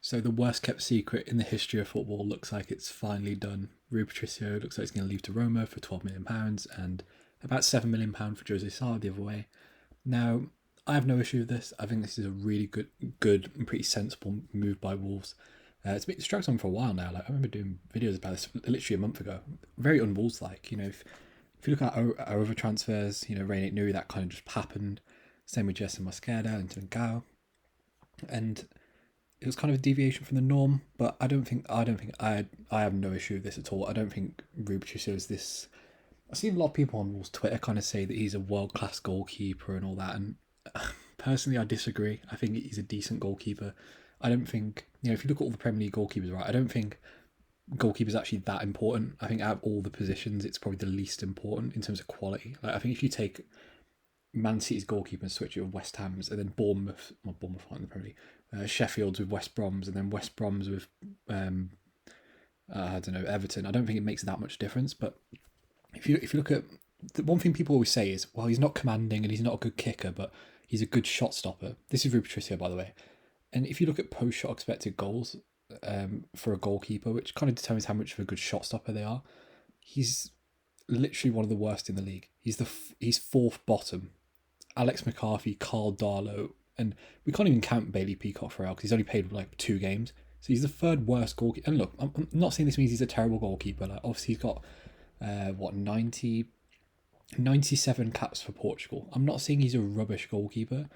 So the worst kept secret in the history of football looks like it's finally done. Rui Patricio looks like he's going to leave to Roma for £12 million and about £7 million for Jose Sarr the other way. Now, I have no issue with this. I think this is a really good and pretty sensible move by Wolves. It's been dragged on for a while now. Like I remember doing videos about this literally a month ago. Very un-Wolves like. If you look at our other transfers, Reinick Nuri, that kind of just happened. Same with Jesse Mosqueda and Gao. And it was kind of a deviation from the norm, but I have no issue with this at all. I don't think Rui Patricio is this. I've seen a lot of people on Wolves Twitter kind of say that he's a world class goalkeeper and all that, and personally I disagree. I think he's a decent goalkeeper. I don't think if you look at all the Premier League goalkeepers, right, I don't think goalkeeper is actually that important. I think out of all the positions, it's probably the least important in terms of quality. Like I think if you take Man City's goalkeeper and switch it with West Ham's, and then Bournemouth aren't in the Premier League, Sheffield's with West Brom's, and then West Brom's with I don't know, Everton. I don't think it makes that much difference. But if you look at the one thing people always say is, well, he's not commanding and he's not a good kicker, but he's a good shot stopper. This is Rui Patricio, by the way. And if you look at post shot expected goals for a goalkeeper, which kind of determines how much of a good shot stopper they are, he's literally one of the worst in the league. He's fourth bottom. Alex McCarthy, Carl Darlow, and we can't even count Bailey Peacock for because he's only played like 2 games. So he's the third worst goalkeeper. And look, I'm not saying this means he's a terrible goalkeeper. Like obviously he's got 97 caps for Portugal. I'm not saying he's a rubbish goalkeeper.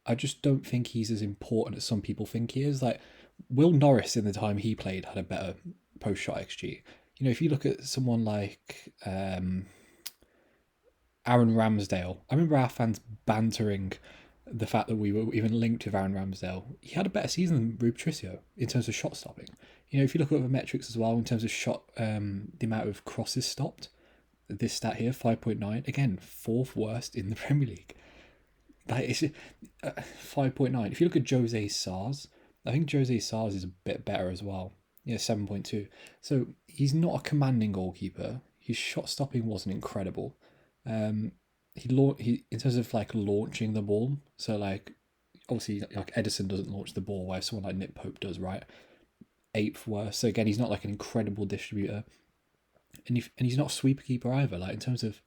I just don't think he's as important as some people think he is. Like Will Norris in the time he played had a better post shot XG. If you look at someone like Aaron Ramsdale. I remember our fans bantering the fact that we were even linked with Aaron Ramsdale. He had a better season than Rui Patricio in terms of shot stopping. If you look at the metrics as well in terms of shot, the amount of crosses stopped, this stat here, 5.9. Again, fourth worst in the Premier League. That is 5.9. If you look at Jose Sarr's, I think Jose Sarr's is a bit better as well. 7.2. So he's not a commanding goalkeeper. His shot stopping wasn't incredible. He in terms of like launching the ball, so like obviously like Edison doesn't launch the ball where someone like Nick Pope does, right? 8th worst. So again, he's not like an incredible distributor, and he's not a sweeper keeper either. Like in terms of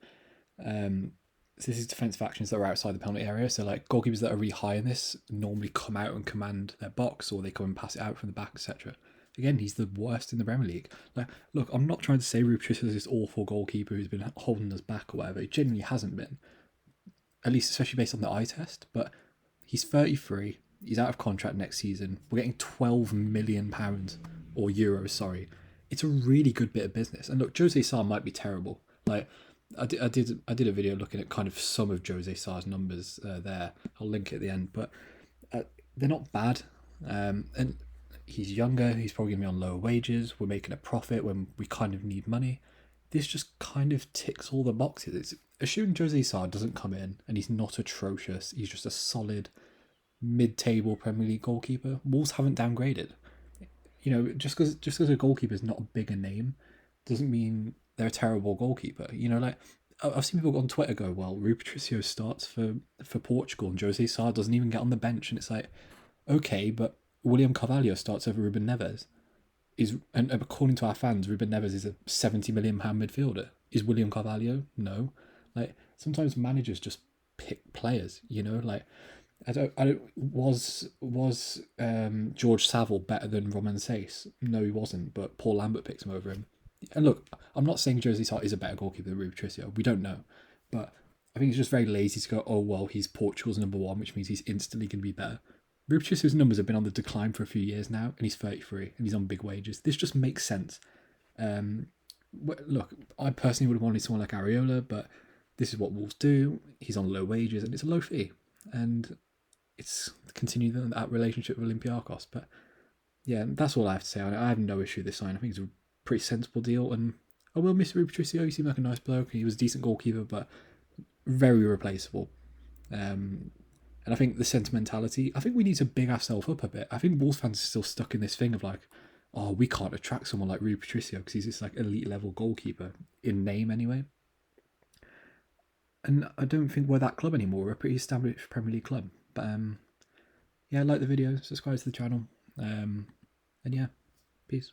this is defensive actions that are outside the penalty area. So like goalkeepers that are really high in this normally come out and command their box, or they come and pass it out from the back, etc. Again, he's the worst in the Premier League. Like, look, I'm not trying to say Rui Patricio is this awful goalkeeper who's been holding us back or whatever. He genuinely hasn't been, at least especially based on the eye test. But he's 33. He's out of contract next season. We're getting £12 million or euros. Sorry, it's a really good bit of business. And look, Jose Sarr might be terrible. Like, I did a video looking at kind of some of Jose Sarr's numbers there. I'll link it at the end, but they're not bad. And he's younger, he's probably going to be on lower wages, we're making a profit when we kind of need money. This just kind of ticks all the boxes. It's assuming Jose Sarr doesn't come in and he's not atrocious, he's just a solid mid-table Premier League goalkeeper. Wolves haven't downgraded. Just because a goalkeeper is not a bigger name doesn't mean they're a terrible goalkeeper. Like I've seen people on Twitter go, well, Rui Patricio starts for Portugal and Jose Sarr doesn't even get on the bench, and it's like, okay, but William Carvalho starts over Ruben Neves. And according to our fans, Ruben Neves is a £70 million midfielder. Is William Carvalho? No. Like sometimes managers just pick players. Like was George Saville better than Roman Sace? No, he wasn't. But Paul Lambert picks him over him. And look, I'm not saying Jose Sarr is a better goalkeeper than Rui Patricio. We don't know, but I think it's just very lazy to go, oh well, he's Portugal's number 1, which means he's instantly going to be better. Rui Patricio's numbers have been on the decline for a few years now, and he's 33, and he's on big wages. This just makes sense. Look, I personally would have wanted someone like Areola, but this is what Wolves do. He's on low wages, and it's a low fee. And it's continuing that relationship with Olympiacos. But yeah, that's all I have to say. I have no issue with this sign. I think it's a pretty sensible deal, and I will miss Rui Patricio. He seemed like a nice bloke. He was a decent goalkeeper, but very replaceable. And I think the sentimentality, I think we need to big ourselves up a bit. I think Wolves fans are still stuck in this thing of like, oh, we can't attract someone like Rui Patricio because he's this like elite level goalkeeper, in name anyway. And I don't think we're that club anymore. We're a pretty established Premier League club. But yeah, like the video, subscribe to the channel. And yeah, peace.